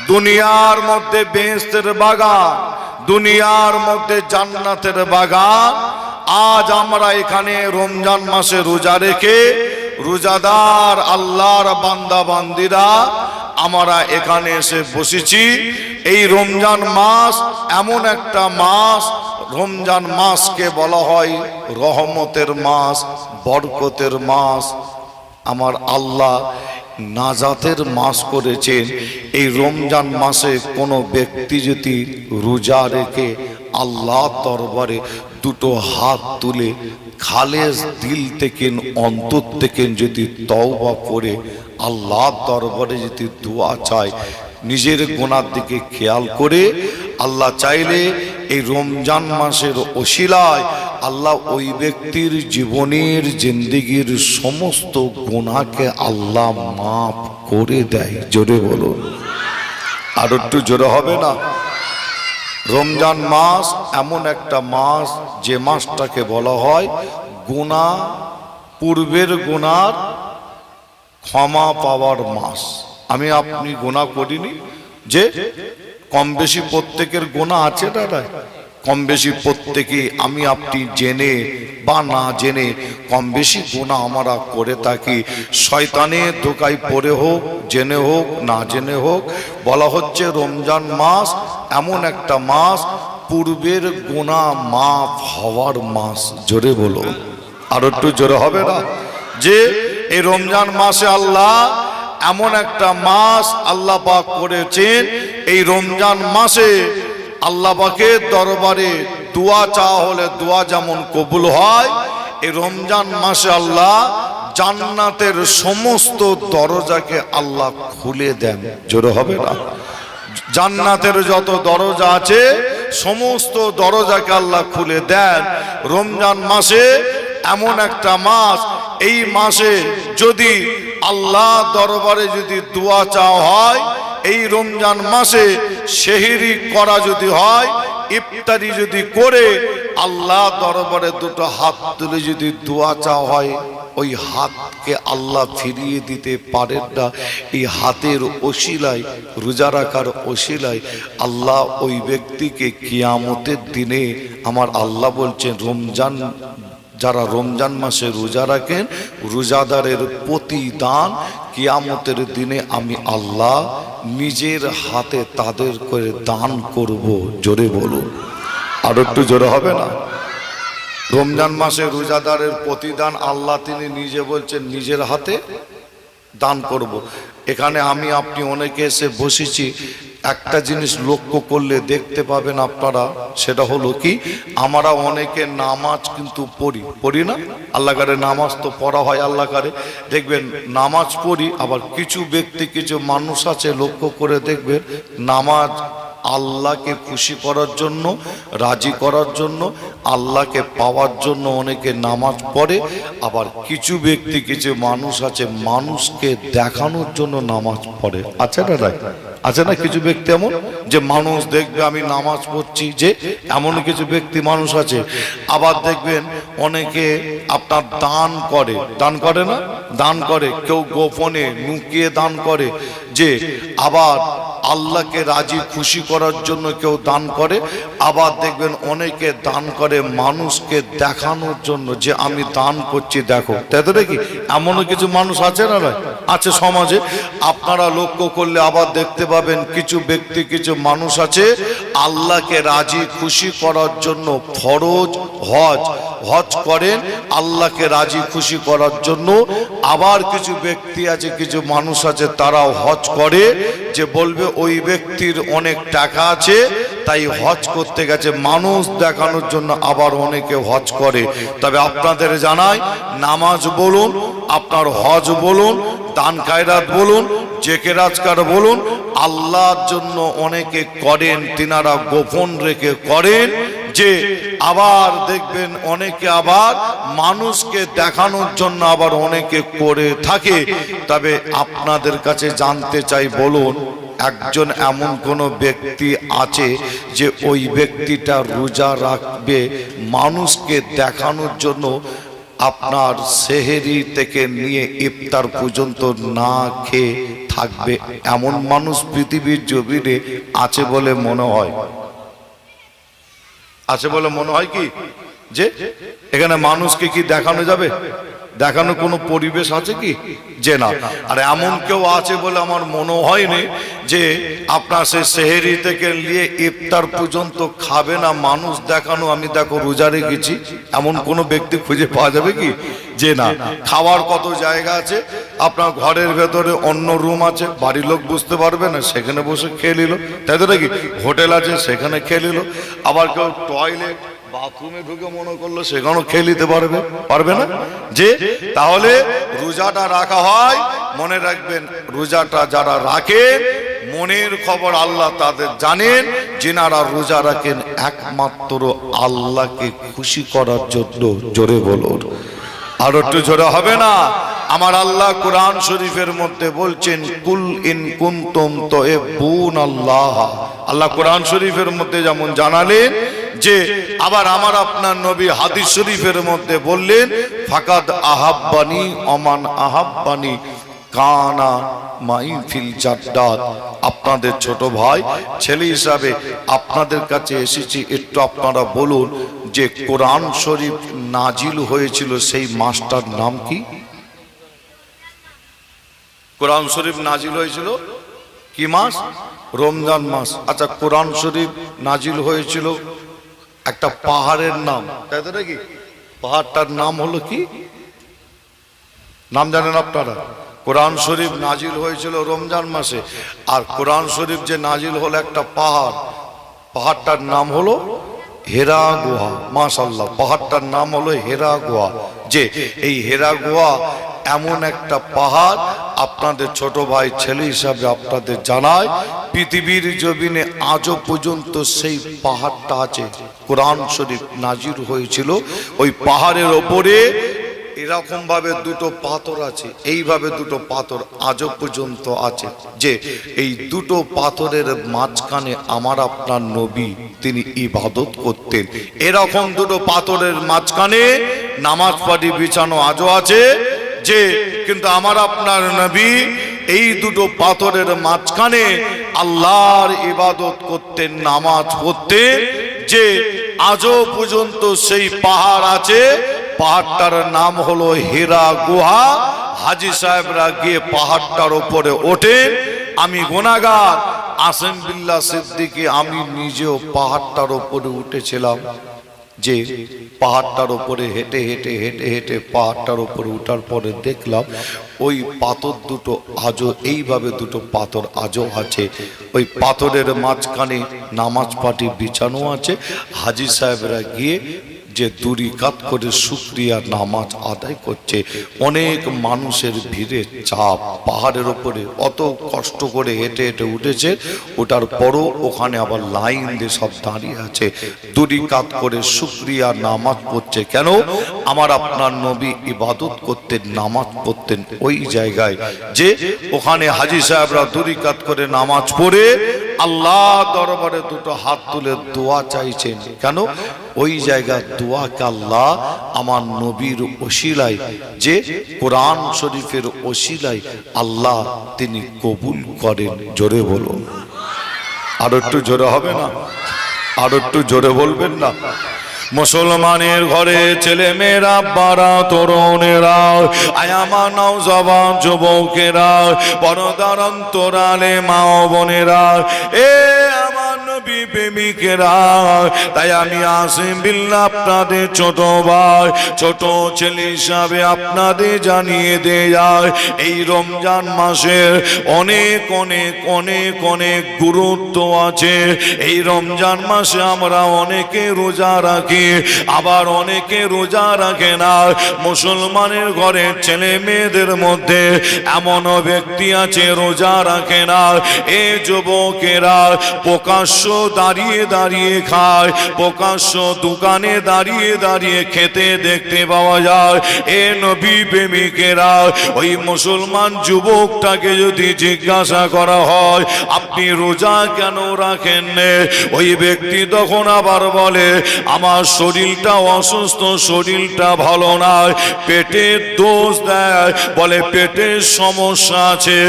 দুনিয়ার মধ্যে বেহেশতের বাগান, দুনিয়ার মধ্যে জান্নাতের বাগান। আজ আমরা এখানে রমজান মাসে রোজা রেখে রোজাদার আল্লাহর বান্দা বান্দিরা আমরা এখানে এসে বসেছি। এই রমজান মাস এমন একটা মাস, রমজান মাসকে বলা হয় রহমতের মাস, বরকতের মাস। আমার আল্লাহ নাজাতের মাস করেছেন। এই রমজান মাসে কোনো ব্যক্তি যদি রোজা রেখে আল্লাহ দরবারে দুটো হাত তুলে খালেস দিল থেকে অন্তর থেকে যদি তওবা করে আল্লাহ দরবারে যদি দোয়া চায়, নিজের গুনার দিকে খেয়াল করে আল্লাহ চাইলে এই রমজান মাসের ওসিলায় আল্লাহ ওই ব্যক্তির জীবনের জিন্দেগির সমস্ত গুনাহকে আল্লাহ মাফ করে দেয়। জোরে বলুন, আর একটু জোরে হবে না? রমজান মাস এমন একটা মাস যে মাসটাকে বলা হয় গুনাহ, পূর্বের গুনার ক্ষমা পাওয়ার মাস। আমি আপনি গুনাহ করিনি, যে কম বেশি প্রত্যেকের গুনাহ আছে দাদা, কম বেশি প্রত্যেকে আমি আপনি জেনে বা না জেনে কম বেশি গুনাহ আমরা করে থাকি। শয়তানের ধোঁকায় পড়ে হোক, জেনে হোক না জেনে হোক, বলা হচ্ছে রমজান মাস এমন একটা মাস পূর্বের গুনাহ মাফ হওয়ার মাস। জোরে বলো, আর একটু জোরে হবে না? যে এই রমজান মাসে আল্লাহ এমন একটা মাস আল্লাহ পাক করেছেন, এই রমজান মাসে আল্লাহ পাকের দরবারে দোয়া চাওয়া হলে দোয়া যেমন কবুল হয়, এই রমজান মাসে আল্লাহ জান্নাতের সমস্ত দরজাকে আল্লাহ খুলে দেন। জোরে হবে না? জান্নাতের যত দরজা আছে সমস্ত দরজাকে আল্লাহ খুলে দেন। রমজান মাসে এমন একটা মাস, এই মাসে যদি আল্লাহ দরবারে যদি দোয়া চাওয়া হয়, এই রমজান মাসে সেহরি করা যদি হয়, ইফতারি যদি করে আল্লাহ দরবারে দুটো হাত তুলে যদি দোয়া চাওয়া হয়, ওই হাতকে আল্লাহ ফিরিয়ে দিতে পারেন না। এই হাতের ওসিলায়, রোজা রাখার ওসিলায় আল্লাহ ওই ব্যক্তিকে কিয়ামতের দিনে আমার আল্লাহ বলছেন, রমজান যারা রমজান মাসে রোজা রাখেন রোজাদারের প্রতিদান কিয়ামতের দিনে আমি আল্লাহ নিজের হাতে তাদের করে দান করব। জোরে বলুন, আর একটু জোরে হবে না? রমজান মাসে রোজাদারের প্রতিদান আল্লাহ তিনি নিজে বলছেন নিজের হাতে দান করব। এখানে আমি আপনি অনেকে এসে বসেছি, একটা জিনিস লক্ষ্য করলে দেখতে পাবেন আপনারা, সেটা হলো কি, আমরা অনেকে নামাজ কিন্তু পড়ি না। আল্লাহ কারে নামাজ তো পড়া হয়, আল্লাহ কারে দেখবেন নামাজ পড়ি। আবার কিছু ব্যক্তি, কিছু মানুষ আছে লক্ষ্য করে দেখবেন নামাজ আল্লাহকে খুশি করার জন্য, রাজি করার জন্য, আল্লাহকে পাওয়ার জন্য অনেকে নামাজ পড়ে। আবার কিছু ব্যক্তি, কিছু মানুষ আছে মানুষকে দেখানোর জন্য নামাজ পড়ে। আছে না ভাই? আছে না কিছু ব্যক্তি এমন যে মানুষ দেখবে আমি নামাজ পড়ছি, যে এমন কিছু ব্যক্তি মানুষ আছে। আবার দেখবেন অনেকে আপনার দান করে না, দান করে, কেউ গোপনে লুকিয়ে দান করে, যে আবার আল্লাহকে রাজি খুশি করার জন্য কেউ দান করে। আবার দেখবেন অনেকে দান করে মানুষকে দেখানোর জন্য, যে আমি দান করছি দেখো। তাই তো নাকি? এমনও কিছু মানুষ আছে না ভাই? আছে সমাজে। আপনারা লক্ষ্য করলে আবার দেখতে পাবেন কিছু ব্যক্তি, কিছু মানুষ আছে আল্লাহকে রাজি খুশি করার জন্য ফরজ হজ করেন আল্লাহকে রাজি খুশি করার জন্য। আবার কিছু ব্যক্তি আছে, কিছু মানুষ আছে তারাও হজ করে, যে বলবে ওই ব্যক্তির অনেক টাকা আছে তাই হজ করতে গেছে মানুষ দেখানোর জন্য। আবার অনেকে হজ করে। তবে আপনাদের জানাই, নামাজ বলুন, আপনার হজ বলুন, দান খায়রাত বলুন, জেকের আজকার বলুন, আল্লাহর জন্য অনেকে করেন, তিনারা গোপন রেখে করেন। যে আবার দেখবেন অনেকে আবার মানুষকে দেখানোর জন্য আবার অনেকে করে থাকে। তবে আপনাদের কাছে জানতে চাই, বলুন একজন এমন কোন ব্যক্তি আছে যে ওই ব্যক্তিটা রোজা রাখবে মানুষকে দেখানোর জন্য, আপনার সেহেরি থেকে নিয়ে ইফতার পর্যন্ত না খেয়ে থাকবে এমন মানুষ পৃথিবীর জমিনে আছে বলে মনে হয়? আছে বলে মনে হয় কি যে এখানে মানুষকে কি দেখানো যাবে? দেখানো কোনো পরিবেশ আছে কি? যে না। আর এমন কেউ আছে বলে আমার মনে হয়নি যে আপনার সে সেহেরি থেকে নিয়ে ইফতার পর্যন্ত খাবে না মানুষ দেখানো, আমি দেখো রোজা রেখেছি, এমন কোনো ব্যক্তি খুঁজে পাওয়া যাবে কি? যে না। খাওয়ার কত জায়গা আছে, আপনার ঘরের ভেতরে অন্য রুম আছে, বাড়ির লোক বুঝতে পারবে না, সেখানে বসে খেয়ে নিল, তাই তো নাকি? হোটেল আছে, সেখানে খেয়ে নিল। আবার কেউ টয়লেট বাথরুমে ঢুকে মনে করলো সেখানেও খেয়ে নিতে পারবে না। যে তাহলে রোজাটা রাখা হয়, মনে রাখবেন রোজাটা যারা রাখেন মনের খবর আল্লাহ তাদের জানেন, যিনারা রোজা রাখেন একমাত্র আল্লাহকে খুশি করার জন্য। জোরে বলুন, আর একটু জোরে হবে না? আমার আল্লাহ কোরআন শরীফের মধ্যে বলছেন কুল ইন কুনতুম তুহিব্বুনাল্লাহ। আল্লাহ কোরআন শরীফের মধ্যে যেমন জানালেন, যে আবার আমার আপনার নবী হাদিস শরীফের মধ্যে বললেন ফাকাদ আহাব্বানি ওমান আহাব্বানি কানা মাই ফিল জান্নাত। আপনাদের ছোট ভাই ছেলে হিসাবে আপনাদের কাছে এসেছি, একটু আপনারা বলুন যে কোরআন শরীফ নাজিল হয়েছিল সেই মাসটার নাম কি? কোরআন শরীফ নাজিল হয়েছিল কি মাস? রমজান মাস। আচ্ছা, কোরআন শরীফ নাজিল হয়েছিল একটা পাহাড়ের নাম, তাই তো নাকি? পাহাড়টার নাম হলো কি? নাম জানেন আপনারা? কোরআন শরীফ নাজিল হয়েছিল রমজান মাসে, আর কোরআন শরীফ যে নাজিল হলো একটা পাহাড়, পাহাড়টার নাম হলো হেরা গুহা। মাশাআল্লাহ, পাহাড়টার নাম হলো হেরা গুহা। যে এই হেরা গুহা এমন একটা পাহাড়, আপনাদের ছোট ভাই ছেলে হিসাবে আপনাদের জানায় পৃথিবীর জমিনে আজও পর্যন্ত সেই পাহাড়টা আছে। কোরআন শরীফ নাজিল হয়েছিল ওই পাহাড়ের ওপরে এরকম ভাবে দুটো পাথর আছে, এইভাবে দুটো পাথর আজও পর্যন্ত আছে। যে এই দুটো পাথরের মাঝখানে আমার আপনার নবী তিনি ইবাদত করতেন। এরকম দুটো পাথরের মাঝখানে নামাজ পাটি বিছানো আজও আছে। যে কিন্তু আমার আপনার নবী এই দুটো পাথরের মাঝখানে আল্লাহর ইবাদত করতেন, নামাজ পড়তেন। যে আজও পর্যন্ত সেই পাহাড় আছে, পাহাড়টার নাম হলো হেরা গুহা। হাজী সাহেবরা গিয়ে পাহাড়টার উপরে ওঠেন। আমি গুনাহগার আসেম বিল্লাহ সিদ্দিকী, আমি নিজেও পাহাড়টার উপরে উঠেছিলাম। যে পাহাড়টার উপরে হেঁটে হেঁটে হেঁটে হেঁটে পাহাড়টার উপরে উঠার পরে দেখলাম ওই পাথর দুটো আজও, এইভাবে দুটো পাথর আজও আছে। ওই পাথরের মাঝখানে নামাজ পাটি বিছানো আছে। হাজী সাহেবরা গিয়ে যে দুরিকাত করে শুকরিয়া নামাজ আদায় করছে। অনেক মানুষের ভিড়ে চাপ, পাহাড়ের উপরে অত কষ্ট করে হেঁটে হেঁটে উঠেছে, ওটার পরও ওখানে আবার লাইন দিয়ে সব দাঁড়িয়ে আছে, দুরিকাত করে শুকরিয়া নামাজ পড়ছে। কেন? আমার আপনার নবী ইবাদত করতেন, নামাজ পড়তেন ওই জায়গায়। যে ওখানে হাজী সাহেবরা দুরিকাত করে নামাজ পড়ে আল্লাহ দরবারে দুটো হাত তুলে দোয়া চাইছেন। কেন? ওই জায়গার দোয়াকে আল্লাহ আমার নবীর ওসিলায়, যে কোরআন শরীফের ওসিলায় আল্লাহ তিনি কবুল করেন। জোরে বলুন, আর একটু জোরে হবে না? আর একটু জোরে বলবেন না? মুসলমানের ঘরে ছেলে মেয়েরা, বারা তরুণেরা, আয়ামা নওজওয়ান যুবকেরা, পর্দার অন্তরালে মা ও বোনেরা, এ আমার নবী প্রেমিকেরা, তাই আমি আসিম বিল্লাহ আপনাদের ছোট ভাই, ছোট ছেলে হিসাবে আপনাদের জানিয়ে দেয় এই রমজান মাসের অনেক অনেক অনেক অনেক গুরুত্ব আছে। এই রমজান মাসে আমরা অনেকে রোজা রাখি, আবার অনেকে রোজা রাখে না। মুসলমানের ঘরের ছেলে মেয়েদের মধ্যে এমন ব্যক্তি আছে রোজা রাখে না। এ যুবকেরা প্রকাশ্য দাঁড়িয়ে দাঁড়িয়ে খায়, প্রকাশ্য দোকানে দাঁড়িয়ে দাঁড়িয়ে খেতে দেখতে পাওয়া যায়। এ নবী প্রেমিকেরা, ওই মুসলমান যুবকটাকে যদি জিজ্ঞাসা করা হয় আপনি রোজা কেন রাখেন না, ওই ব্যক্তি তখন আবার বলে আমার শরীরটা অসুস্থ, শরীরটা ভালো নয়, পেটের দোষ দেয়, বলে পেটের সমস্যা আছে,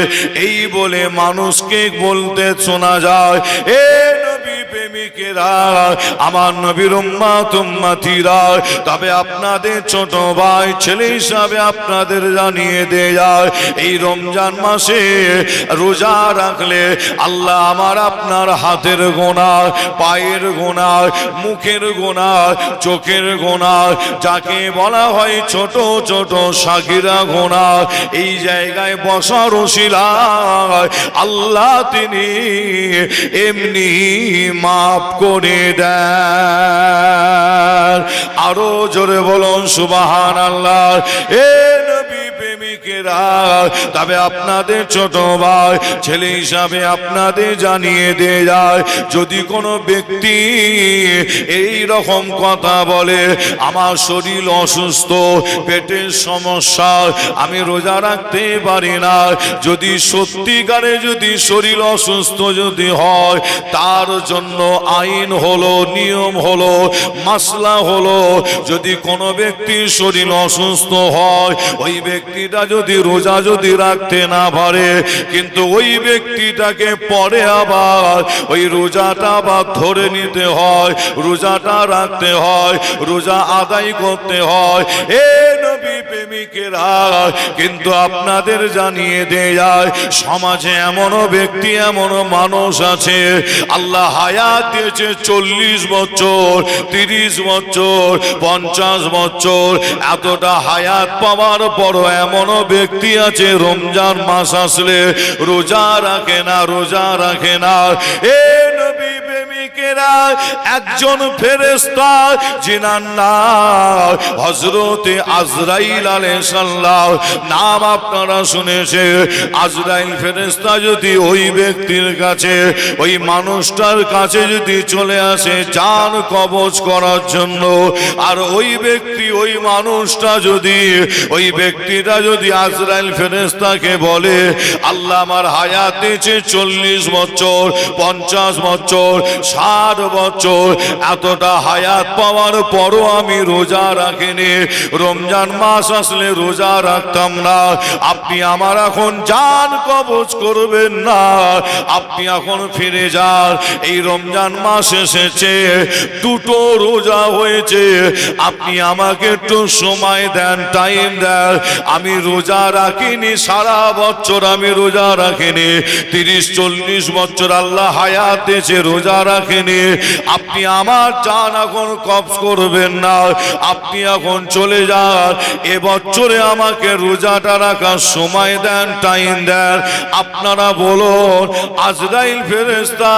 এই বলে মানুষকে বলতে শোনা যায়। এ নবী প্রেমিকেরা, আমার নবীর উম্মত উম্মতিরা, তবে আপনাদের ছোট ভাই ছেলে হিসাবে আপনাদের জানিয়ে দেয় যায়, এই রমজান মাসে রোজা রাখলে আল্লাহ আমার আপনার হাতের গোনাহ, পায়ের গোনাহ, মুখের গোনাহ, চোখের গোনাহ, যাকে বলা হয় ছোট ছোট সাগিরা গোনাহ, এই জায়গায় বসার ওসিলায় আল্লাহ তিনি এমনি মাফ করে দেন। আরো জোরে বলুন সুবহানাল্লাহ। এ নবী প্রেমিকেরা, তবে আপনাদের ছোট ভাই ছেলে হিসাবে আপনাদের জানিয়ে দিয়ে যায়, যদি কোনো ব্যক্তি এই রকম কথা বলে আমার শরীর অসুস্থ, পেটের সমস্যা, আমি রোজা রাখতে পারি না, যদি সত্যিকারে যদি শরীর অসুস্থ যদি হয়, তার জন্য আইন হলো, নিয়ম হলো, মাসলা হলো, যদি কোনো ব্যক্তির শরীর অসুস্থ হয়, ওই ব্যক্তিটা যদি রোজা যদি রাখতে না পারে, কিন্তু ওই ব্যক্তিটাকে পরে আবার ওই রোজাটা আবার ধরে নিতে হয়, রোজাটা রাখতে হয়, রোজা আদায় করতে হয়। এ নবী প্রেমিকেরা, কিন্তু আপনাদের জানিয়ে দেয় যায়, সমাজে এমনও ব্যক্তি এমনও মানুষ আছে আল্লাহ হায়াত দিয়েছে 40 বছর, 30 বছর, 50 বছর, এতটা হায়াত পাওয়ার পর এমনও ব্যক্তি আছে রমজান মাস আসলে রোজা রাখে না, রোজা রাখে না। এ নবী প্রেমিকেরা, একজন ফেরেশতা যিনার নাম হযরতে আজরাইল আলাইহিস সালাম, নাম আপনারা শুনেছেন। আজরাইল ফেরেশতা যদি ওই ব্যক্তির কাছে, ওই মানুষটার কাছে যদি চলে আসে জান কবজ করার জন্য, আর ওই ব্যক্তি ওই মানুষটা যদি, ওই ব্যক্তিটা যদি আজরাইল ফেরেশতাকে বলে আল্লাহ আমার হায়াত দিয়েছে 40 বছর, 50 বছর, 60 বছর, এতটা হায়াত পাওয়ার পরও আমি রোজা রাখিনি, রমজান মাস আসলে রোজা রাখতাম না, আপনি আমার এখন জান কবজ করবেন না, আপনি এখন ফিরে যান, এই রমজান মাস এসেছে, দুটো রোজা হয়েছে, আপনি আমাকে একটু সময় দেন, টাইম দেন, আমি রোজা রাখিনি, সারা বছর আমি রোজা রাখিনি, 30-40 বছর আল্লাহ হায়াত দিয়েছে, রোজা রাখিনি, আপনি আমার জান এখন কবজ করবেন না, আপনি এখন চলে যান, এবছরে আমাকে রোজাটা রাখার সময় দেন, টাইম দেন। আপনারা বলুন আজরাইল ফেরেশতা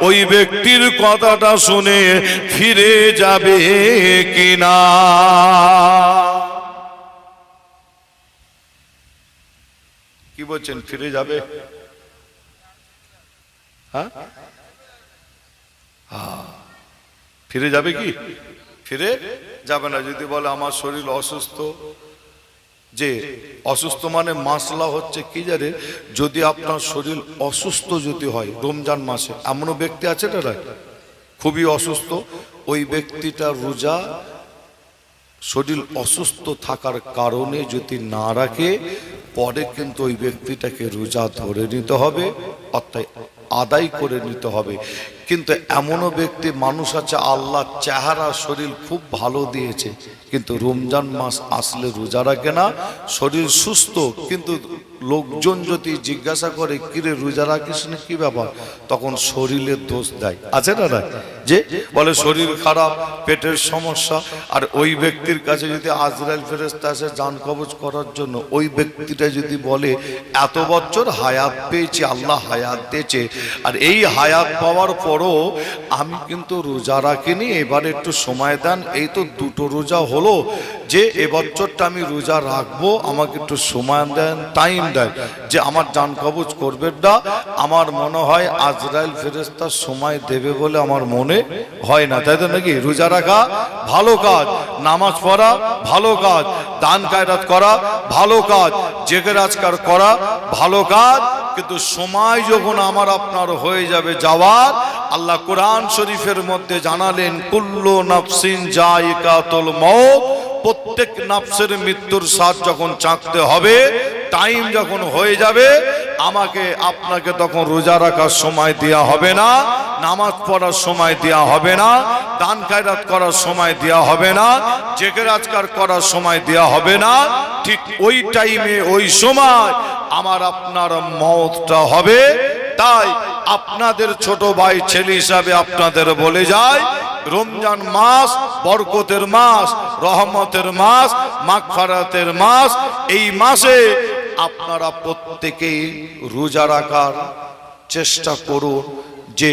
ওই ব্যক্তির কথাটা শুনে ফিরে যাবে কিনা? কি বলছেন, ফিরে যাবে? হ্যাঁ, ফিরে যাবে কি? ফিরে যাবে না। যদি বলে আমার শরীর অসুস্থ, যে অসুস্থ মানে মাসলা হচ্ছে কি জানেন, যদি আপনার শরীর অসুস্থ যদি হয় রমজান মাসে, এমনও ব্যক্তি আছে না খুবই অসুস্থ, ওই ব্যক্তিটা রোজা শরীর অসুস্থ থাকার কারণে যদি না রাখে, পরে কিন্তু ওই ব্যক্তিটাকে রোজা ধরে নিতে হবে, অর্থাৎ আদায় করে নিতে হবে। কিন্তু এমনও ব্যক্তি মানুষ আছে আল্লাহ চেহারা শরীর খুব ভালো দিয়েছে, কিন্তু রমজান মাস আসলে রোজা রাখে না, শরীর সুস্থ, কিন্তু লোকজন যদি জিজ্ঞাসা করে কিরে রোজা রাখিস না, কি ব্যাপার, তখন শরীরের দোষ দেয়। আছে না না, যে বলে শরীর খারাপ, পেটের সমস্যা, আর ওই ব্যক্তির কাছে যদি আজরাইল ফেরেশতা আসে জান কবজ করার জন্য, ওই ব্যক্তিটা যদি বলে এত বছর হায়াত পেয়েছি, আল্লাহ হায়াত দিয়েছে, আর এই হায়াত পাওয়ার পর পরও আমি কিন্তু রোজা রাখিনি, এবারে একটু সময় দেন, এই তো দুটো রোজা হলো, যে এবছরটা আমি রোজা রাখবো, আমাকে একটু সময় দেন, টাইম দেন, যে আমার জান কবজ করবেন না। আমার মনে হয় আজরাইল ফেরেশতা সময় দেবে বলে আমার মনে হয় না, তাই তো নাকি? রোজা রাখা ভালো কাজ, নামাজ পড়া ভালো কাজ, দান খায়রাত করা ভালো কাজ, জেকের আজকার করা ভালো কাজ, কিন্তু সময় যখন আমার আপনার হয়ে যাবে যাওয়ার, আল্লাহ কোরআন শরীফের মধ্যে জানালেন কুল্লু নাফসিন যায়িকাতুল মউত, প্রত্যেক নফসের মৃত্যুর স্বাদ যখন চাখতে হবে, টাইম যখন হয়ে যাবে, আমাকে আপনাকে তখন রোজা রাখার সময় দেয়া হবে না, নামাজ পড়ার সময় দেয়া হবে না, দান খায়রাত করার সময় দেয়া হবে না, জেকের আজকার করার সময় দেয়া হবে না। ঠিক ওই টাইমে ওই সময় আমার আপনার মওতটা হবে। তাই আপনাদের ছোট ভাই ছেলে হিসাবে আপনাদের বলে যায়, রমজান মাস বরকতের মাস, রহমতের মাস, মাগফিরাতের মাস। এই মাসে আপনারা প্রত্যেকেই রোজা রাখার চেষ্টা করুন। যে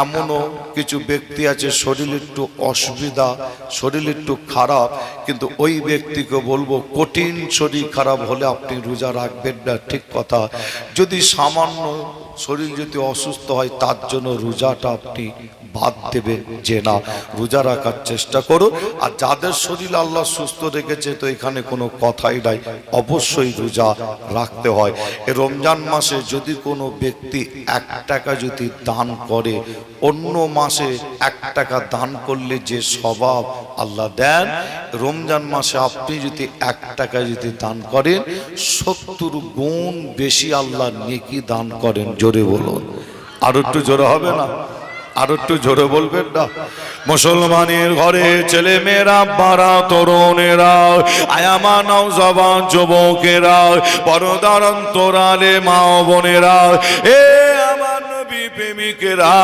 এমনও কিছু ব্যক্তি আছে শরীর একটু অসুবিধা, শরীর একটু খারাপ, কিন্তু ওই ব্যক্তিকে বলবো কঠিন শরীর খারাপ হলে আপনি রোজা রাখবেন না, ঠিক কথা। যদি সামান্য শরীর যদি অসুস্থ হয়, তার জন্য রোজাটা আপনি বাদ দেবেন যে না, রোজা রাখার চেষ্টা করুন। আর যাদের শরীর আল্লাহ সুস্থ রেখেছে, তো এখানে কোনো কথাই নাই, অবশ্যই রোজা রাখতে হয়। এই রমজান মাসে যদি কোনো ব্যক্তি 1 টাকা যদি দান করে, অন্য মাসে 1 টাকা দান করলে যে স্বভাব আল্লাহ দেন, রমজান মাসে আপনি যদি 1 টাকা যদি দান করেন, 70 গুণ বেশি আল্লাহ নেকি দান করেন। জোরে বলুন, আর একটু জোরে হবে না? আর একটু জোরে বলবেন না? মুসলমানের ঘরে ছেলে মেয়েরা, বারা তরুণেরা, আয়ামা নওজওয়ান যুবকেরা, পর্দার অন্তরালে মা বোনেরা, এ আমার নবী প্রেমিকেরা,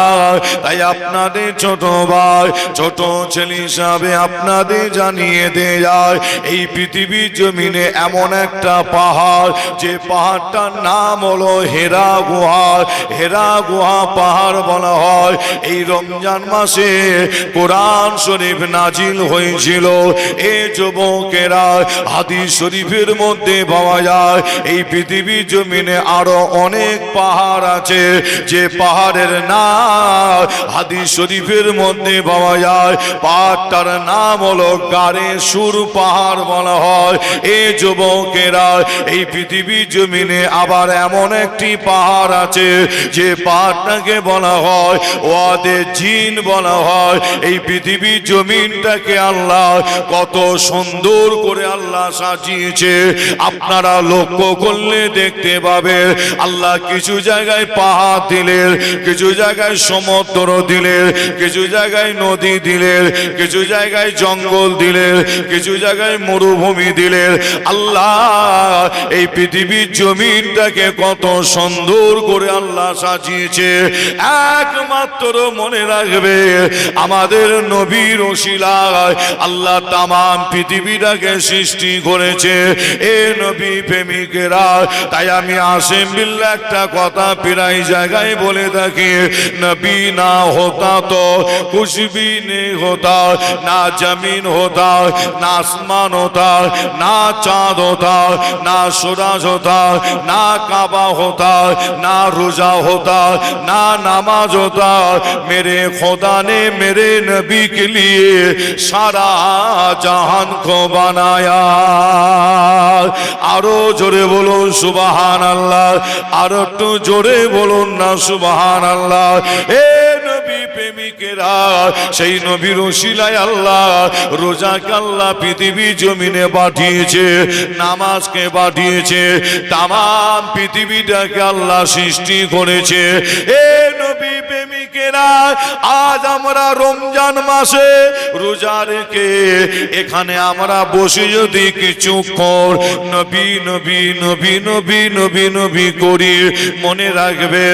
তাই আপনাদের ছোট ভাই ছোট ছেলে হিসাবে আপনাদের জানিয়ে দেয় যায়, এই পৃথিবীর জমিনে এমন একটা পাহাড়, যে পাহাড়টার নাম হলো হেরা গুহা। হেরা গুহা পাহাড় বলা হয়। এই রমজান মাসে কোরআন শরীফ নাজিল হয়েছিল। এ যুবকেরা, হাদিস শরীফের মধ্যে পাওয়া যায়, এই পৃথিবীর জমিনে আরো অনেক পাহাড় আছে, যে পাহাড়ের নাম হাদিস শরীফের মধ্যে পাওয়া যায়। পাহাড়টার নাম হলো গারে সুর পাহাড় বলা হয়। এ যুবকেরা, এই পৃথিবীর জমিনে আবার এমন একটি পাহাড় আছে, যে পাহাড়টাকে বলা হয় ওয়াদে জিন বলা হয়। এই পৃথিবীর জমিনটাকে আল্লাহ কত সুন্দর করে আল্লাহ সাজিয়েছে, আপনারা লক্ষ্য করলে দেখতে পাবেন। আল্লাহ কিছু জায়গায় পাহাড় দিলেন, কিছু জায়গায় সমুদ্র দিলেন, কিছু জায়গায় নদী দিলেন, কিছু জায়গায় জঙ্গল দিলেন, কিছু জায়গায় মরুভূমি দিলেন। আল্লাহ এই পৃথিবীর জমিনটাকে কত সুন্দর করে আল্লাহ সাজিয়েছে। একমাত্র মনে রাখবে, আমাদের নবীর ওসিলায় আল্লাহ তামাম পৃথিবীটাকে সৃষ্টি করেছে। এ নবী প্রেমিকেরা, তাই আমি আসিম বিল্লাহ একটা কথা প্রায় জায়গায় বলে থাকি, নবী না হতা তো कुछ भी नहीं होता, ना जमीन होता, ना आसमान होता, ना चांद होता, ना सूरज होता, ना काबा होता, ना रोजा होता, ना नमाज होता। मेरे खुदा ने मेरे नबी के लिए सारा जहान को बनाया। आरो जोरे बोलो सुबहान अल्लाह, आरो तो जोरे बोलो ना सुबहान अल्लाह। ए नबी প্রেমিকেরা, সেই নবীর ওসিলায় আল্লাহ রোজাকে আল্লাহ পৃথিবী জমিনে পাঠিয়েছে, নামাজকে পাঠিয়েছে, তামাম পৃথিবীটাকে আল্লাহ সৃষ্টি করেছে। এ নবী প্রেমিকেরা, আজ আমরা রমজান মাসে রোজা রেখে এখানে আমরা বসে যদি কিছুক্ষণ নবী নবী নবী নবী নবী নবী করি, মনে রাখবে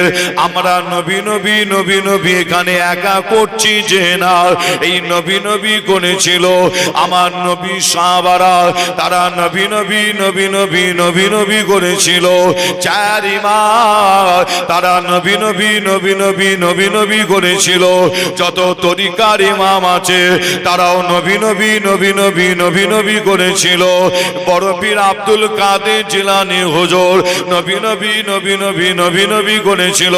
আমরা নবী নবী নবী নবী এখানে একা করছি যে না, এই নবী নবী করেছিল আমার নবী সাহাবারা, তারা নবী নবী নবী নবী নবী নবী করেছিল। 4 ইমাম তারা নবী নবী নবী নবী নবী নবী করেছিল। যত তরিকার ইমাম আছে তারাও নবী নবী নবী নবী নবী নবী করেছিল। বড় পীর আব্দুল কাদের জিলানী হুজুর নবী নবী নবী নবী নবী নবী করেছিল।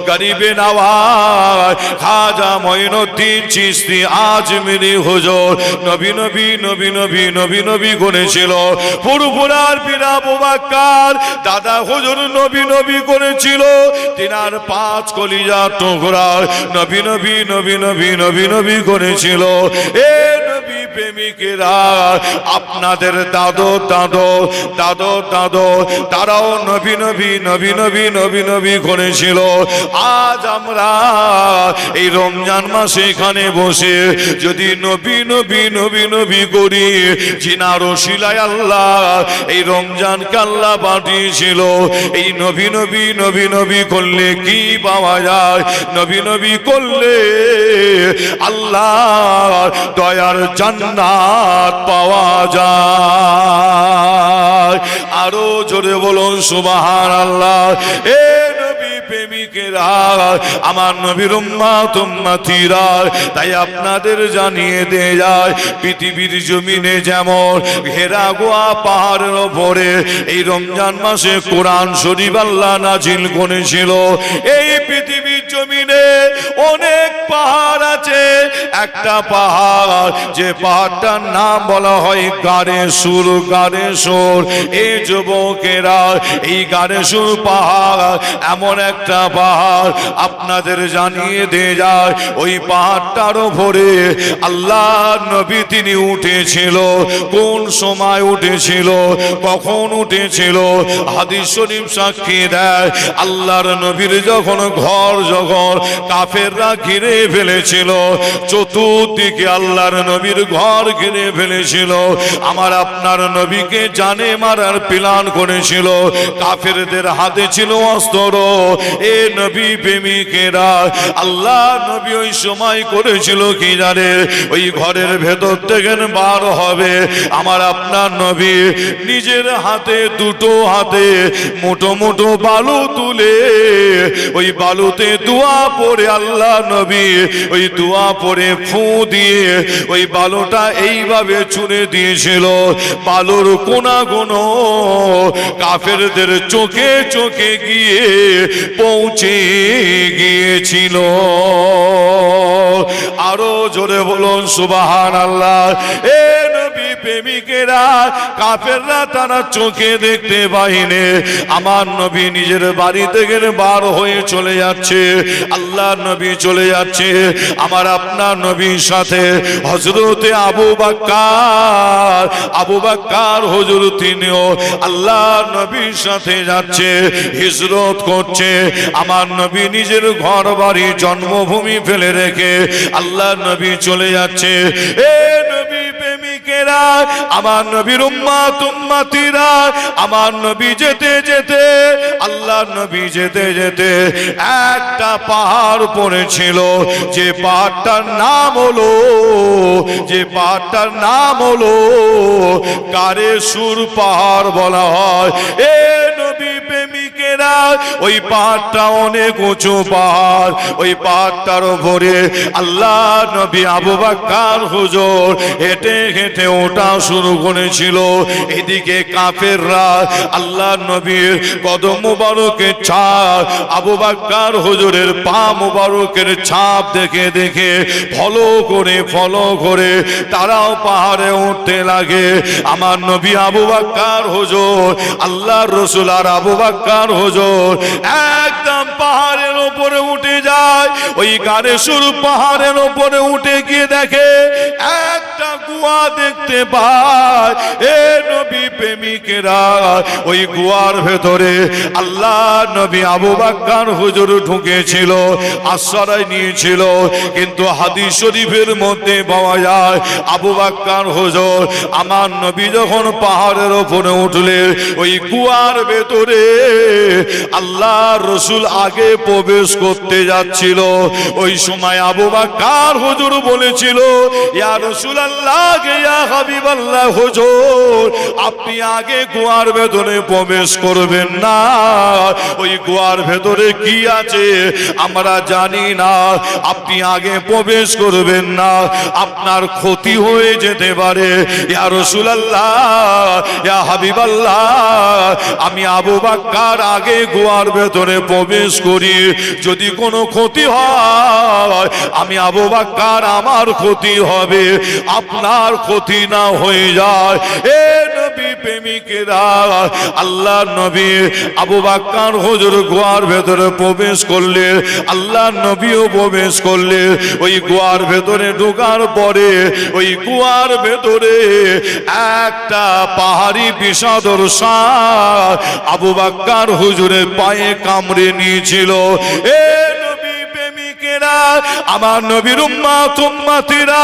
গরিবে নওয়াজ খাজা মঈনুদ্দিন চিশতি আজমিরি হুজুর নবী নবী নবী নবী নবী নবী করেছিল। ফুরফুরার পীর আবু বকর দাদা হুজুর নবী নবী করেছিল। তিনার পাঁচ কলিজা টুকরা নবী নবী নবী নবী নবী নবী করেছিল। এ নবী প্রেমিকেরা আপনাদের দাদু দাদু দাদু দাদু তারাও নবী নবী নবী নবী নবী নবী করেছিল। আজ আমরা এই রমজান মাসে এখানে বসে যদি নবী নবী নবী নবী করি, জিনার ওসিলায় আল্লাহ এই রমজানকে আল্লাহ পাঠিয়েছিল। এই নবী নবী নবী নবী করলে কি পাওয়া যায়? নবী নবী করলে আল্লাহ দয়ার জান্নাত পাওয়া যায়। আরো জোরে বলুন সুবহানাল্লাহ। এ নবী প্রেমিকেরা আমার নবীর উম্মত উম্মতিরা, তাই আপনাদের জানিয়ে দিয়ে যায় পৃথিবীর জমিনে যেমন ঘেরা গোয়া পাহাড়ের ওপরে এই রমজান মাসে কোরআন শরীফ আল্লাহ নাজিল করেছিল। এই পৃথিবীর জমিনে অনেক পাহাড় আছে। একটা পাহাড় যে পাহাড়টার নাম বলা হয় গাড়েশুর। গাড়েশুর এই যুবকেরা এই গাড়েশুর পাহাড় এমন একটা পাহাড় আপনাদের জানিয়ে দিয়ে যায় ওই পাহাড়টার উপরে আল্লাহ নবী তিনি উঠেছিল। কোন সময় উঠেছিল, কখন উঠেছিল? হাদিস শরীফ সাক্ষী দেয় আল্লাহর নবীর যখন ঘর যখন কাফেররা ঘিরে ফেলেছিল, চতুর্দিকে আল্লাহর নবীর ঘর ঘিরে ফেলেছিল, আমার আপনার নবীকে জানে মারার প্ল্যান করেছিল। কাফেরদের হাতে ছিল অস্ত্র। এ নবী প্রেমিকেরা আল্লাহ নবী ওই সময় করেছিল কি জানে? ওই ঘরের ভেতর থেকে বার হবে আমার আপনার নবী নিজের হাতে দুটো হাতে মোটো মোটো বালু তুলে ওই বালুতে দোয়া পড়ে আল্লাহ নবী ওই দোয়া পড়ে ফু দিয়ে ওই বালুটা এইভাবে ছুঁড়ে দিয়েছিল। বালুর কোনা কোনো কাফেরদের চোখে চোখে গিয়ে পৌঁছে গিয়েছিল। আরো জোরে বলুন সুবহানাল্লাহ। এ নবী প্রেমিকেরা কাফেররা তারা চোখে দেখতে পায়নি। আমার নবী নিজের বাড়ি থেকে বার হয়ে চলে যাচ্ছে, আল্লাহ নবী চলে যাচ্ছে। আমার আপনার নবীর সাথে হযরতে আবু বকর হুজুর তিনিও আল্লাহ নবীর সাথে যাচ্ছে, হিজরত করছে। আমার নবী নিজের ঘর বাড়ি জন্মভূমি ফেলে রেখে আল্লাহ নবী চলে যাচ্ছে। এ নবী প্রেমিকেরা আমার নবীর উম্মত উম্মতিরা আমার নবী যেতে যেতে আল্লাহ নবী যেতে যেতে একটা পাহাড় পড়েছিল। যে পাহাড়টার নাম হলো গাড়েশুর পাহাড় বলা হয়। এ নবী প্রেমিকেরা ওই পাহাড়টা অনেক উঁচু পাহাড়। ওই পাহাড়টার উপরে আল্লাহ নবী আবু বকর হুজুর হেঁটে হেঁটে ওঠা শুরু করেছিল। এদিকে কাফেররা আল্লাহ নবীর কদম মুবারকের ছাপ, আবু বকর হুজুরের পা মুবারকের ছাপ দেখে দেখে ফলো করে তারাও পাহাড়ে উঠতে লাগে। আমার নবী আবু বকর হুজুর আল্লাহর রাসূল আর আবু বকর হুজুর একদম পাহাড়ের উপরে উঠে যায়। ওই গাড়েশুর পাহাড়ের উপরে উঠে গিয়ে দেখে একটা গুহা দেখতে পায়। এ নবী প্রেমিকেরা ওই গুহার ভেতরে আল্লাহ নবী আবু বকর হুজুর ঢুকেছিল, আশ্রয় নিয়েছিল। কিন্তু হাদিস শরীফের মধ্যে পাওয়া যায় আবু বকর হুজুর আমার নবী যখন পাহাড়ের উপরে উঠলেন ওই গুহার ভেতরে আল্লাহর রাসূল আগে প্রবেশ করতে যাচ্ছিল। ওই সময় আবু বকর হুজুর বলেছিল, ইয়া রাসূলুল্লাহ আগে ইয়া হাবিবাল্লাহ হুজুর আপনি আগে গুহার ভেতরে প্রবেশ করবেন না, ওই গুহার ভেতরে কি আছে আমরা জানি না, আপনি আগে প্রবেশ করবেন না, আপনার ক্ষতি হয়ে যেতে পারে। ইয়া রাসূলুল্লাহ ইয়া হাবিবাল্লাহ আমি আবু বকর আগে গুহার ভেতরে প্রবেশ করি, যদি কোনো ক্ষতি হয় আমি আবু বকর আমার ক্ষতি হবে, আপনার ক্ষতি না হয়ে যায়। এ নবী প্রেমিকেরা আল্লাহর নবী আবু বকর হুজুর গুহার ভেতরে প্রবেশ করলে, আল্লাহর নবীও প্রবেশ করলে। ওই গুহার ভেতরে ঢোকার পরে ওই গুহার ভেতরে একটা পাহাড়ি বিষাদর সাপ আবু বকর হুজুরের পায়ে কামড়ে নিয়েছিল। এ নবী প্রেমিকেরা আমার নবীর উম্মত উম্মতিরা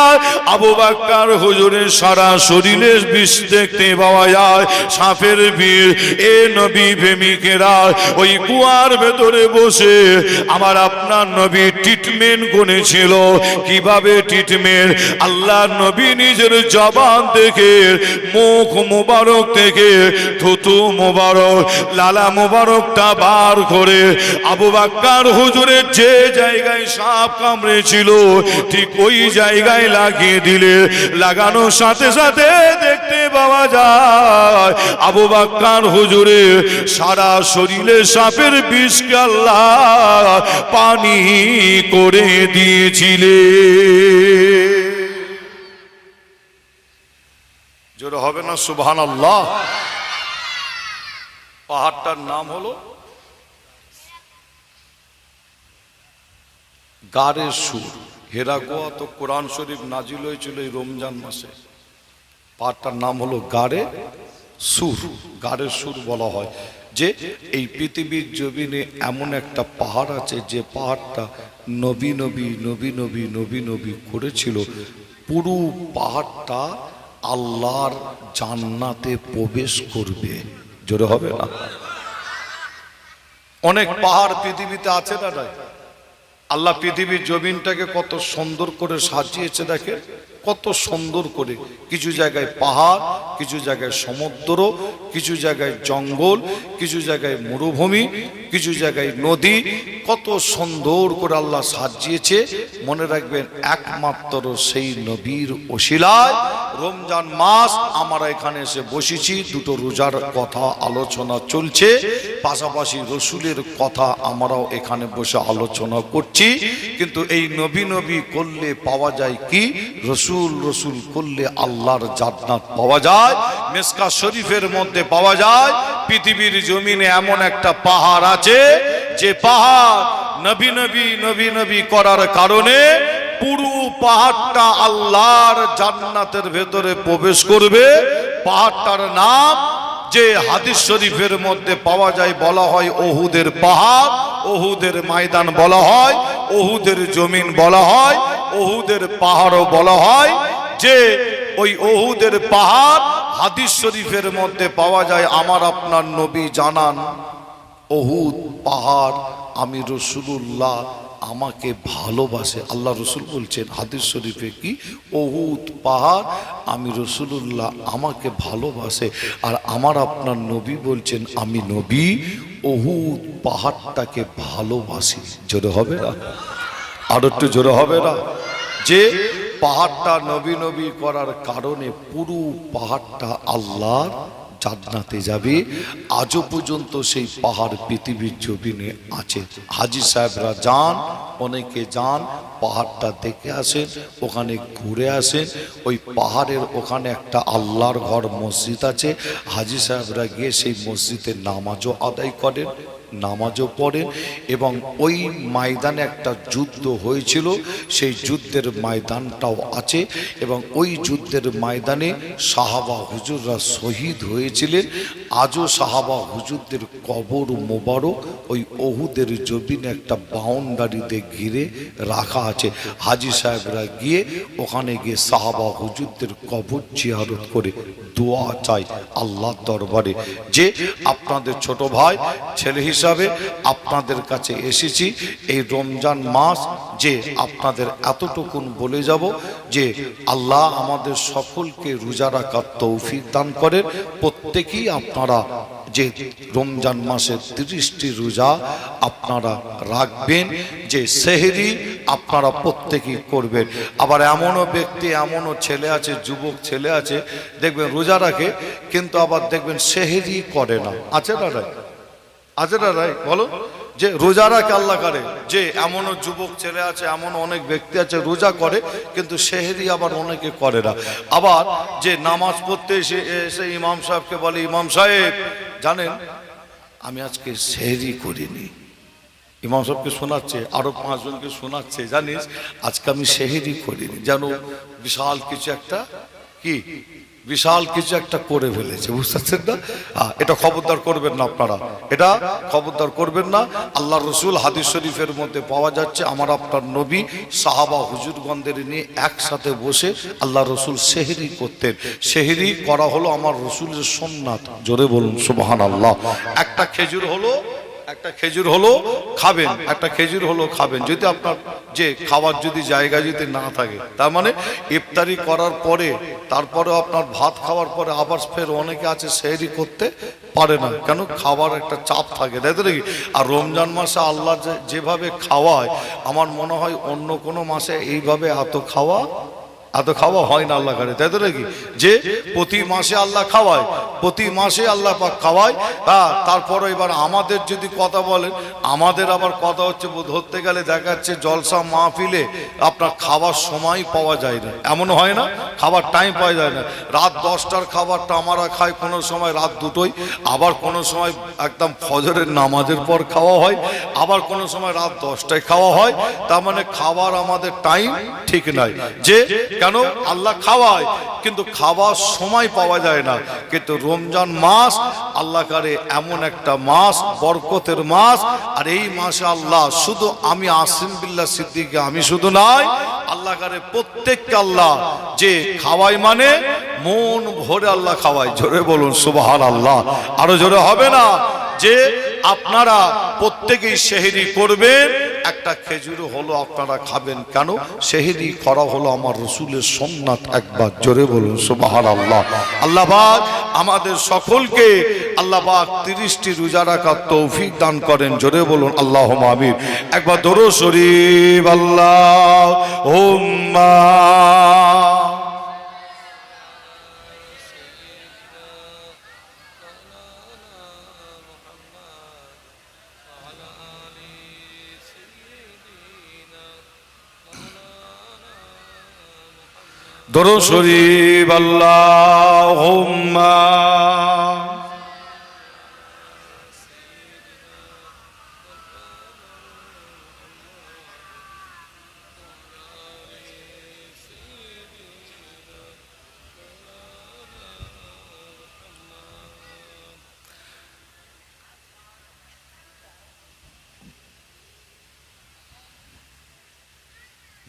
আবু বকর হুজুরের সারা শরীরে বিষ দেখতে পাওয়া যায়, সাপের বিষ। এ নবী প্রেমিকেরা ওই কুয়ার ভেতরে বসে আমার আপনার নবী ট্রিটমেন্ট করেছিল। কিভাবে ট্রিটমেন্ট? আল্লাহর নবী নিজের জবান থেকে, মুখ মোবারক থেকে থুতু মোবারক, লালা মোবারকটা বার করে আবু বকর হুজুরের যে জায়গায় সাপ কামড়েছিল ঠিক ওই জায়গায় লাগিয়ে দিলে, লাগানোর সাথে সাথে দেখতে পাওয়া যায় আবু বকর হুজুরের সারা শরীরে সাপের বিষকে আল্লাহ পানি করে দিয়েছিলেন। জোরে হবে না সুবহানাল্লাহ? পাহাড়টার নাম হলো গারে সুর। হেরাগোয়া তো কোরআন শরীফ নাজিল হয়েছিল এই রমজান মাসে। পাহাড়টার নাম হলো গারে সুর। গারে সুর বলা হয় যে এই পৃথিবীর জমিনে এমন একটা পাহাড় আছে যে পাহাড়টা নবী নবী নবী নবী নবী নবী করেছিল। পুরো পাহাড়টা আল্লাহর জান্নাতে প্রবেশ করবে। জোরে হবে না? অনেক পাহাড় পৃথিবীতে আছে না নাই? আল্লাহ পৃথিবীর জমিনটাকে কত সুন্দর করে সাজিয়েছে, দেখে কত সুন্দর করে। কিছু জায়গায় পাহাড়, কিছু জায়গায় সমুদ্র, কিছু জায়গায় জঙ্গল, কিছু জায়গায় মরুভূমি, কিছু জায়গায় নদী, কত সুন্দর করে আল্লাহ সাজিয়েছে। মনে রাখবেন একমাত্র সেই নবীর ওসিলায় রমজান মাস আমরা এখানে এসে বসেছি। দুটো রোজার কথা আলোচনা চলছে, পাশাপাশি রসুলের কথা আমরাও এখানে বসে আলোচনা করছি। কিন্তু এই নবী নবী করলে পাওয়া যায় কি? রসুল রসুল করলে আল্লাহর জান্নাত পাওয়া যায়। মিসকাত শরীফের মধ্যে পাওয়া যায় পৃথিবীর জমিনে এমন একটা পাহাড় আছে যে পাহাড় নবী নবী নবী নবী করার কারণে পুরো পাহাড়টা আল্লাহর জান্নাতের ভেতরে প্রবেশ করবে। পাহাড়টার নাম যে হাদিস শরীফের মধ্যে পাওয়া যায়, বলা হয় ওহুদের পাহাড়, ওহুদের ময়দান বলা হয়, ওহুদের জমিন বলা হয়, ওহুদের পাহাড়ও বলা হয়। যে ওই ওহুদের পাহাড় হাদিস শরীফের মধ্যে পাওয়া যায়। আমার আপনার নবী জানান ওহুদ পাহাড় আমি রাসূলুল্লাহ আমাকে ভালোবাসে। আল্লাহ রসুল বলছেন হাদিস শরীফে কি? ওহুদ পাহাড় আমি রাসূলুল্লাহ আমাকে ভালোবাসে। আর আমার আপনার নবী বলছেন আমি নবী ওহুদ পাহাড়টাকে ভালোবাসি। জোরে হবে না? আর একটু জোরে হবে না? যে পাহাড়টা নবী নবী করার কারণে পুরো পাহাড়টা আল্লাহর জান্নাতে যাবে। আজও পর্যন্ত সেই পাহাড় পৃথিবীর জমিনে আছে। হাজী সাহেবরা যান, অনেকে যান, পাহাড়টা দেখে আসেন, ওখানে ঘুরে আসেন। ওই পাহাড়ের ওখানে একটা আল্লাহর ঘর মসজিদ আছে। হাজী সাহেবরা গিয়ে সেই মসজিদে নামাজও আদায় করেন, নামাজও পড়েন। এবং ওই ময়দানে একটা যুদ্ধ হয়েছিল, সেই যুদ্ধের ময়দানটাও আছে। এবং ওই যুদ্ধের ময়দানে সাহাবা হুজুররা শহীদ হয়েছিলেন। আজও সাহাবা হুজুরদের কবর মোবারক ওই ওহুদের জমিনে একটা বাউন্ডারিতে ঘিরে রাখা আছে। হাজী সাহেবরা গিয়ে ওখানে গিয়ে সাহাবা হুজুরদের কবর জিয়ারত করে দোয়া চাই আল্লাহর দরবারে। যে আপনাদের ছোট ভাই ছেলে হিসাবে আপনাদের কাছে এসেছি। এই রমজান মাস যে আপনাদের এতটুকুন বলে যাব যে আল্লাহ আমাদের সকলকে রোজা রাখার তৌফিক দান করেন। প্রত্যেকেই আপনারা যে রমজান মাসের 30টি রোজা আপনারা রাখবেন, যে সেহরি আপনারা প্রত্যেকেই করবেন। আবার এমনও ব্যক্তি, এমনও ছেলে আছে, যুবক ছেলে আছে, দেখবেন রোজা রাখে কিন্তু আবার দেখবেন সেহরি করে না। আছে না রাই? আছে না রাই? বলো যে রোজা রাখে আল্লাহ করে, যে এমনও যুবক ছেলে আছে, এমন অনেক ব্যক্তি আছে রোজা করে কিন্তু সেহরি আবার অনেকে করে না। আবার যে নামাজ পড়তে এসে ইমাম সাহেবকে বলে, ইমাম সাহেব জানেন আমি আজকে সেহরি করিনি। ইমাম সাহেবকে শোনাচ্ছে, আরো 5 জনকে শোনাচ্ছে, জানিস আজকে আমি সেহরি করিনি। যেন বিশাল কিছু একটা, কি বিশাল কিছু একটা করে ফেলেছে, বুঝতে পারছেন না? এটা খবরদার করবেন না আপনারা, এটা খবরদার করবেন না। আল্লাহ রসুল হাদিস শরীফের মধ্যে পাওয়া যাচ্ছে, আমার আপনার নবী সাহাবা হুজুরগণদের নিয়ে একসাথে বসে আল্লাহ রসুল সেহরি করতেন। সেহরি করা হলো আমার রসুলের সুন্নাত। জোরে বলুন সুবহানাল্লাহ। একটা খেজুর হলো খাবেন, একটা খেজুর হলো খাবেন। যদি আপনার যে খাবার যদি জায়গা যদি না থাকে, তার মানে ইফতারি করার পরে তারপরে আপনার ভাত খাওয়ার পরে আবার ফের অনেকে আছে সেহরি করতে পারে না, কেন? খাবার একটা চাপ থাকে, তাই তো নাকি? আর রমজান মাসে আল্লাহ যেভাবে খাওয়ায়, আমার মনে হয় অন্য কোনো মাসে এইভাবে এত খাওয়া হয় না আল্লাহ করে, তাই তো নাকি? যে প্রতি মাসে আল্লাহ খাওয়ায়, প্রতি মাসে আল্লাহ পাক খাওয়ায়। তারপরে এবার আমাদের যদি কথা বলেন, আমাদের আবার কথা হচ্ছে ধরতে গেলে দেখা যাচ্ছে জলসা মাহফিলে আপনার খাবার সময় পাওয়া যায় না, এমন হয় না? খাবার টাইম পাওয়া যায় না। রাত 10টার খাবারটা আমরা খাই, কোনো সময় রাত 2টোয়, আবার কোনো সময় একদম ফজরের নামাজের পর খাওয়া হয়, আবার কোনো সময় রাত 10টায় খাওয়া হয়। তার মানে খাবার আমাদের টাইম ঠিক নাই। যে কেন? আল্লাহ খাওয়ায় কিন্তু খাবার সময় পাওয়া যায় না। কিন্তু রমজান মাস আল্লাহ করে এমন একটা মাস, বরকতের মাস। আর এই মাসে আল্লাহ শুধু আমি আসিম বিল্লাহ সিদ্দিকী, আমি শুধু নয়, আল্লাহ করে প্রত্যেককে আল্লাহ যে খাওয়ায়, মানে মন ভরে আল্লাহ খাওয়ায়। জোরে বলুন সুবহানাল্লাহ। আরো জোরে হবে না? যে আপনারা প্রত্যেকেই সেহরি করবেন, একটা খেজুর হলো আপনারা খাবেন, কেন? সেহরি করা হলো আমার রসুলের সুন্নাত। একবার জোরে বলুন সুবহানাল্লাহ। আল্লাহ পাক আমাদের সকলকে আল্লাহ পাক 30টি রোজা রাখার তৌফিক দান করেন। জোরে বলুন আল্লাহুম্মা আমিন। একবার দরুদ শরীফ আল্লাহুম্মা। দরুদ শরীফ আল্লাহুম্মা।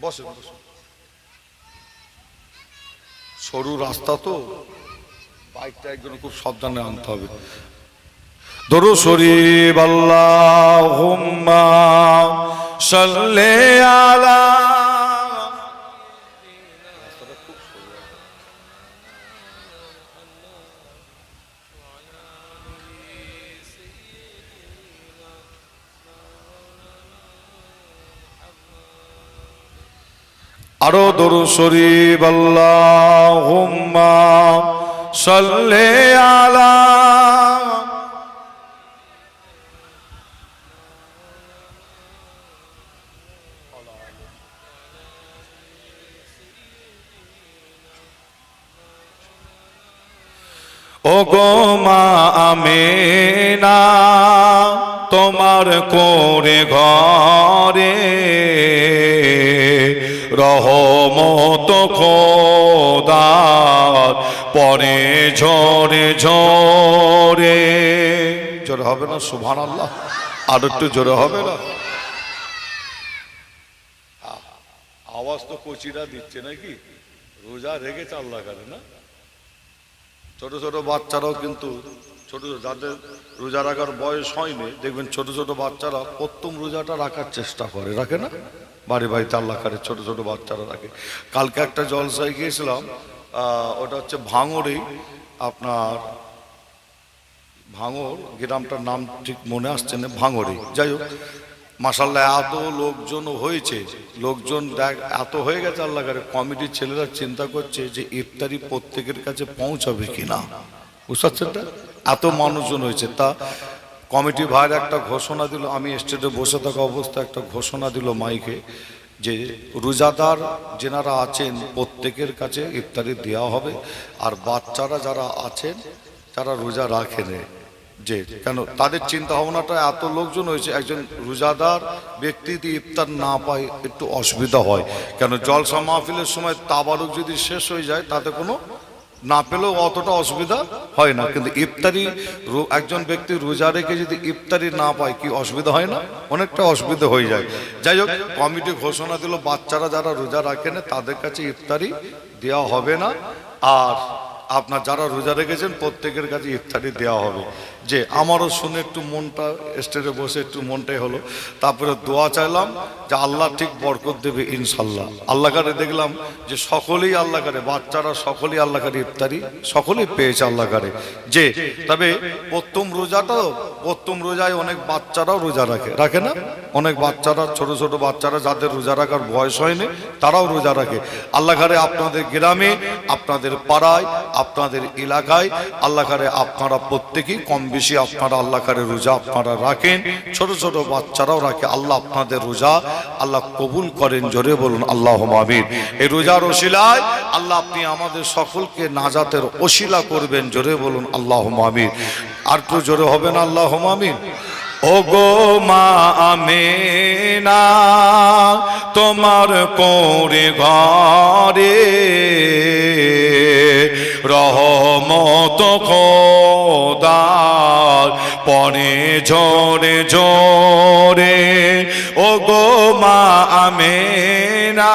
বসে বসে, সরু রাস্তা তো, বাইকটা একজন খুব সাবধানে আনতে হবে। দরুদ শরীফ আল্লাহুম্মা সাল্লি আলা। আরো দরুদ শরীফ আল্লাহুম্মা সাল্লি আলা। ও গো মা আমিনা, তোমার কোরে ঘরে রহমত খোদার পরে ঝরে ঝরে। জোরে হবে না সুবহানাল্লাহ? আর একটু জোরে হবে না? আওয়াজ তো কচিরা দিচ্ছে নাকি? রোজা রেখেছে আল্লাহ করে না? ছোট ছোট বাচ্চারাও কিন্তু ছোট যাদের রোজা রাখার বয়স হয়নি, দেখবেন ছোট ছোট বাচ্চারা প্রথম রোজাটা রাখার চেষ্টা করে, রাখে না? বাড়ি বাড়িতে আল্লাহ করে ছোট ছোট বাচ্চারা রাখে। কালকে একটা জলসায় গিয়েছিলাম, ওটা হচ্ছে ভাঙড়েই, আপনার ভাঙড় গ্রামটার নাম ঠিক মনে আসছে না, ভাঙড়েই। যাই হোক, মাশাআল্লাহ এত লোকজন হয়েছে, লোকজন দেখ এত হয়ে গেছে, আল্লাহ করে কমিটির ছেলেরা চিন্তা করছে যে ইফতারি প্রত্যেকের কাছে পৌঁছাবে কিনা, বুঝতে পারছেন? এত মানুষজন হয়েছে। তা কমিটি ভাইয়ের একটা ঘোষণা দিল, আমি স্টেজে বসে থাকা অবস্থায় একটা ঘোষণা দিল মাইকে, যে রোজাদার যেনারা আছেন প্রত্যেকের কাছে ইফতারি দেওয়া হবে, আর বাচ্চারা যারা আছেন যারা রোজা রাখেন, যে কেন তাদের চিন্তা ভাবনাটা, এত লোকজন হয়েছে, একজন রোজাদার ব্যক্তি যদি ইফতার না পায় একটু অসুবিধা হয়। কেন জলসা মাহফিলের সময় তাবারুক যদি শেষ হয়ে যায় তাতে কোনো না পেলেও অতটা অসুবিধা হয় না, কিন্তু ইফতারি একজন ব্যক্তি রোজা রেখে যদি ইফতারি না পায় কি অসুবিধা হয় না? অনেকটা অসুবিধা হয়ে যায়। যাই হোক, কমিটি ঘোষণা দিল বাচ্চারা যারা রোজা রাখেন তাদের কাছে ইফতারি দেওয়া হবে না, আর আপনার যারা রোজা রেখেছেন প্রত্যেকের কাছে ইফতারি দেওয়া হবে। যে আমারও শুনে একটু মনটা, স্টেজে বসে একটু মনটাই হলো। তারপরে দোয়া চাইলাম যে আল্লাহ ঠিক বরকত দেবে ইনশাল্লাহ। আল্লাহ কারে দেখলাম যে সকলেই আল্লাহ কারে, বাচ্চারা সকলেই আল্লাহ কারে ইফতারি সকলেই পেয়েছে আল্লাহ কারে। যে তবে প্রথম রোজায় অনেক বাচ্চারাও রোজা রাখে না? অনেক বাচ্চারা, ছোট ছোট বাচ্চারা যাদের রোজা রাখার বয়স হয়নি তারাও রোজা রাখে। আল্লাহ কারে আপনাদের গ্রামে, আপনাদের পাড়ায়, আপনাদের এলাকায় আল্লাহ কারে আপনারা প্রত্যেকেই কম বেশি আপনারা আল্লাহ কারে রোজা আপনারা রাখেন, ছোট ছোট বাচ্চারাও রাখে। আল্লাহ আপনাদের রোজা আল্লাহ কবুল করেন, জোরে বলুন আল্লাহুম্মা আমিন। এই রোজার ওসিলায় আল্লাহ আপনি আমাদের সকলকে নাজাতের ওসিলা করবেন, জোরে বলুন আল্লাহুম্মা আমিন। আর একটু জোরে হবে না আল্লাহুম্মা আমিন? ওগো মা আমিনা তোমার কোরে ঘরে রহমত খোদার পরে ঝরে ঝরে, ওগো মা আমিনা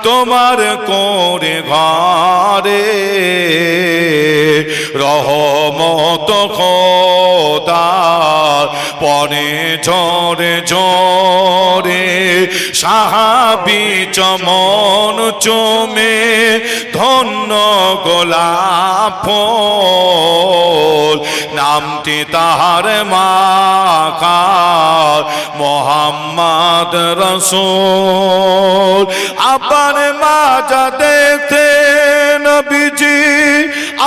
তোমার কোরে ঘরে রহমত খোদার পরে ঝরে ঝরে, সাহাবী চমন চমে ধন্য গোলাপ ফুল, নামটি তাহার মাকার মোহাম্মদ রসূল। আবার মাজা দেখতে নবীজি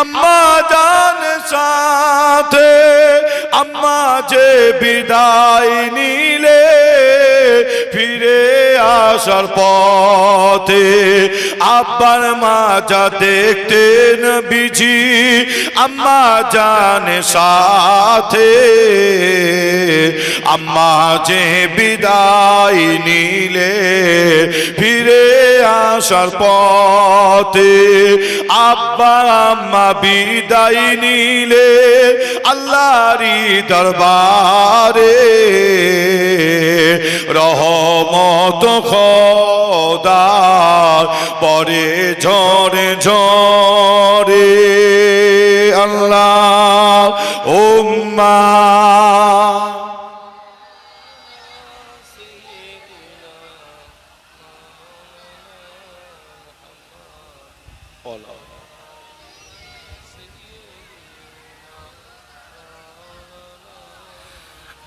আম্মা জান সাথে, আম্মা যে বিদায় নিলে ফিরে আসার পথে, আব্বার মাজা দেখতে নবীজি আম্মা জান সাথে, আম্মা যে বিদায় নিলে ফিরে আসার পথে, আব্বা আম্মা বিদায় নিলে আল্লাহরই দরবারে রহমত খোদার পরে ঝরে ঝরে। আল্লাহ উম্মা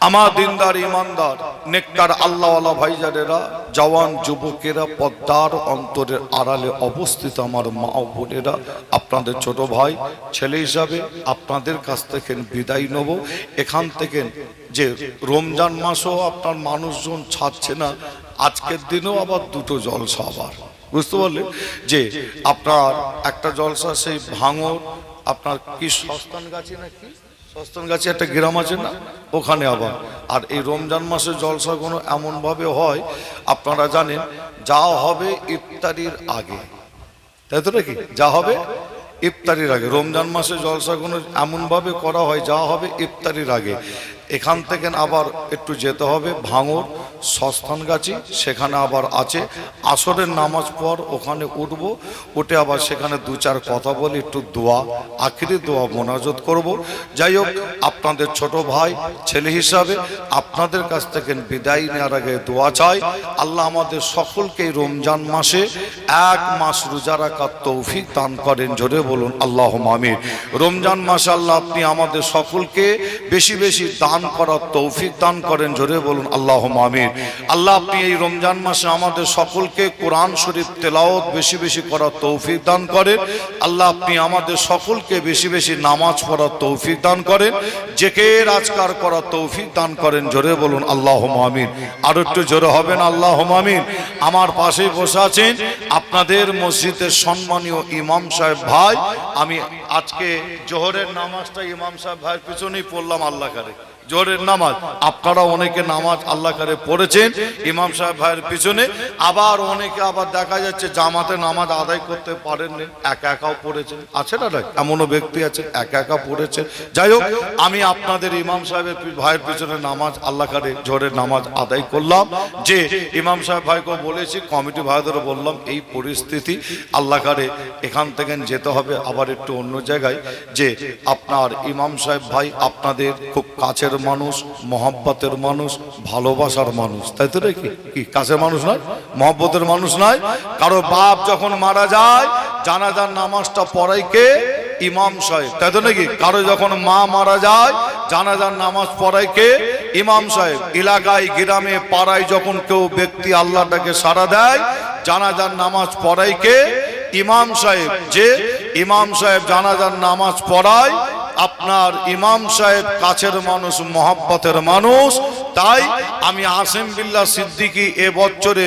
আমার দিনদার ইমানদার নেককার আল্লাহওয়ালা ভাইজানেরা, জওয়ান যুবকেরা, পদ্মার অন্তরের আড়ালে অবস্থিত আমার মা ও বোনেরা, আপনাদের ছোট ভাই ছেলে হিসাবে আপনাদের কাছ থেকে বিদায় নেব। এখান থেকে যে রমজান মাসও আপনার মানুষজন ছাড়ছে না, আজকের দিনেও আবার দুটো জলসা, আবার বুঝতে পারলেন যে আপনার একটা জলসা সেই ভাঙর, আপনার কি সস্তান গাছি নাকি সস্তান গাছে একটা গ্রাম আছে না, ওখানে আবার। আর এই রমজান মাসের জলসাগুলো এমনভাবে হয় আপনারা জানেন, যা হবে ইফতারির আগে, তাই তো নাকি? যা হবে ইফতারির আগে। রমজান মাসে জলসাগুলো এমনভাবে করা হয় যা হবে ইফতারির আগে। এখান থেকে আবার একটু যেতে হবে ভাঙর সস্তানগাছি, সেখানে আবার আছে আসরের নামাজ পর ওখানে উঠবো, উঠে আবার সেখানে দু চার কথা বলে একটু দোয়া আখিরি দোয়া মোনাজাত করব। যাই হোক, আপনাদের ছোট ভাই ছেলে হিসাবে আপনাদের কাছ থেকে বিদায় নেওয়ার আগে দোয়া চাই, আল্লাহ আমাদের সকলকে রমজান মাসে এক মাস রোজা রাখার তৌফিক দান করেন। জোরে বলুন আল্লাহুম্মা আমিন। রমজান মাসে আল্লাহ আপনি আমাদের সকলকে বেশি বেশি দান করার তৌফিক দান করেন। জোরে বলুন আল্লাহুম্মা আমিন। আল্লাহ আপনি এই রমজান মাসে আমাদের সকলকে কোরআন শরীফ তেলাওয়াত বেশি বেশি করার তৌফিক দান করেন। আল্লাহ আপনি আমাদের সকলকে বেশি বেশি নামাজ পড়ার তৌফিক দান করেন, জিকির আজকার করার তৌফিক দান করেন। জোরে বলুন আল্লাহুম্মা আমিন। আর একটু জোরে হবেন আল্লাহুম্মা আমিন। আমার পাশেই বসে আছেন আপনাদের মসজিদের সম্মানীয় ইমাম সাহেব ভাই। আমি আজকে জোহরের নামাজটা ইমাম সাহেব ভাইয়ের পিছনেই পড়লাম। আল্লাহ করে জোহরের নামাজ আপনারা অনেকে নামাজ আল্লাহ করে পড়েছেন ইমাম সাহেব ভাইয়ের পিছনে, আবার অনেকে আবার দেখা যাচ্ছে জামাতে নামাজ আদায় করতে পারেননি, একা একাও পড়েছেন, আছে না? এমনও ব্যক্তি আছে একা একা পড়েছেন। যাই হোক, আমি আপনাদের ইমাম সাহেবের ভাইয়ের পিছনে নামাজ আল্লাহ করে জোহরের নামাজ আদায় করলাম। যে ইমাম সাহেব ভাইকেও বলেছি, কমিটি ভাইদেরও বললাম, এই পরিস্থিতি আল্লাহ করে এখান থেকে যেতে হবে আবার একটু অন্য জায়গায়। যে আপনার ইমাম সাহেব ভাই আপনাদের খুব কাছের মানুষ, মহব্বতের মানুষ, ভালোবাসার মানুষ, তাই তো নাকি? কি কাছের মানুষ নয়, মহব্বতের মানুষ নয়? কারো বাপ যখন মারা যায় জানাজার নামাজটা পড়াই কে? ইমাম সাহেব, তাই তো নাকি? কারো যখন মা মারা যায় জানাজার নামাজ পড়াই কে? ইমাম সাহেব। এলাকায় গ্রামে পাড়ায় যখন কেউ ব্যক্তি আল্লাহটাকে সাড়া দেয় জানাজার নামাজ পড়াই কে? ইমাম সাহেব। যে ইমাম সাহেব জানাজার নামাজ পড়ায় আপনার ইমাম সাহেব কাছের মানুষ, মহব্বতের মানুষ। তাই আমি আসিম বিল্লাহ সিদ্দিকী এবছরে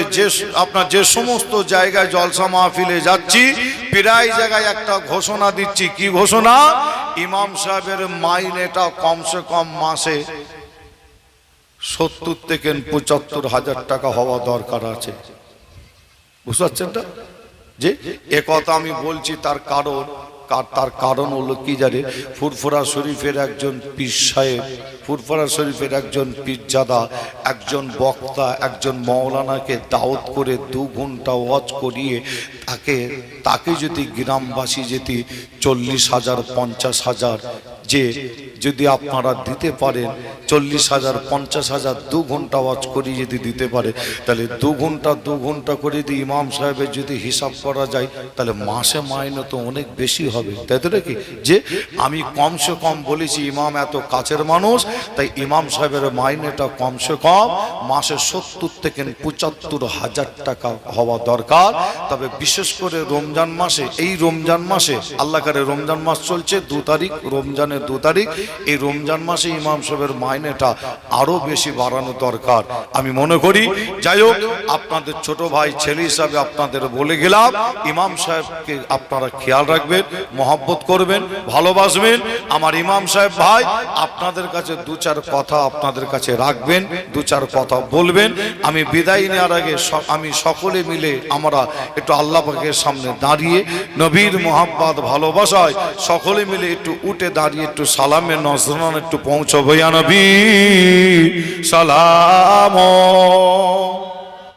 যে সমস্ত জায়গায় জলসা মাহফিলে যাচ্ছি প্রায় জায়গায় একটা ঘোষণা দিচ্ছি। কি ঘোষণা? ইমাম সাহেবের মাইনেটা কমসে কম মাসে 70 থেকে 75,000 টাকা হওয়া দরকার আছে। বুঝতে পারছেন? যে একথা আমি বলছি তার কারণ হলো কি জানে? ফুরফুরা শরীফের একজন পীর সাহেব, ফুরফুরা শরীফের একজন পীরজাদা, একজন বক্তা, একজন মৌলানাকে দাওয়াত করে 2 ঘন্টা ওয়াজ করিয়ে তাকে যদি গ্রামবাসী যদি 40,000 50,000 যে যদি আপনারা দিতে পারেন, 40,000 50,000 2 ঘন্টা ওয়াজ করি যদি দিতে পারে, তাহলে 2 ঘন্টা করে যদি ইমাম সাহেবের যদি হিসাব করা যায় তাহলে মাসে মাইনে তো অনেক বেশি হবে, তাই তো নাকি? যে আমি কমসে কম বলেছি ইমাম এত কাছের মানুষ, তাই ইমাম সাহেবের মাইনেটা কমসে কম মাসে 70 থেকে 75,000 টাকা হওয়া দরকার। তবে বিশেষ করে রমজান মাসে, এই রমজান মাসে আল্লাহ করে রমজান মাস চলছে 2 তারিখ, রমজানের 2 তারিখ, এই রমজান মাসে ইমাম সাহেবের মাইনেটা আরো বেশি বাড়ানো দরকার আমি মনে করি। যাই হোক, আপনাদের ছোট ভাই ছেলে হিসাবে আপনাদের বলে গেলাম, ইমাম সাহেবকে আপনারা খেয়াল রাখবেন, মহব্বত করবেন, ভালোবাসবেন। আমার ইমাম সাহেব ভাই আপনাদের কাছে 2-4 কথা আপনাদের কাছে রাখবেন, 2-4 কথা বলবেন। আমি বিদায় নেওয়ার আগে আমি সকলে মিলে আমরা একটু আল্লাহ পাকের সামনে দাঁড়িয়ে নবীর মহব্বত ভালোবাসায় সকলে মিলে একটু উঠে দাঁড়িয়ে একটু সালামের নজরান একটু পৌঁছাবো। ইয়া নবী সালাম।